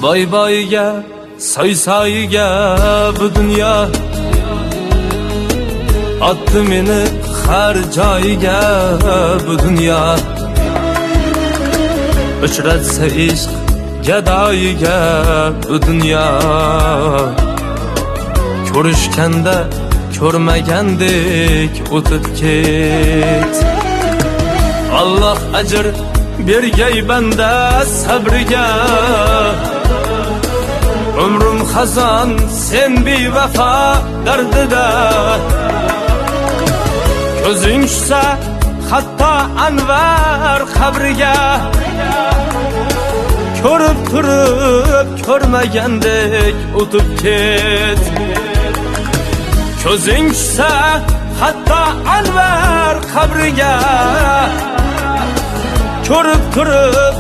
boy boyiga soy soyiga bu dunyo otdi meni har joyiga bu dunyo uchratsa ishq gadoyiga bu dunyo ko'rishganda ko'rmagandek o'tib ket. Alloh ajr bergay banda sabriga, umrim xazon sen bevafo dardida. Ko'zing tushsa hatto Anvar qabriga, ko'rib turib ko'rmagandek o'tib ket. Ko'zing tushsa hatto Anvar qabriga, ko'rib turib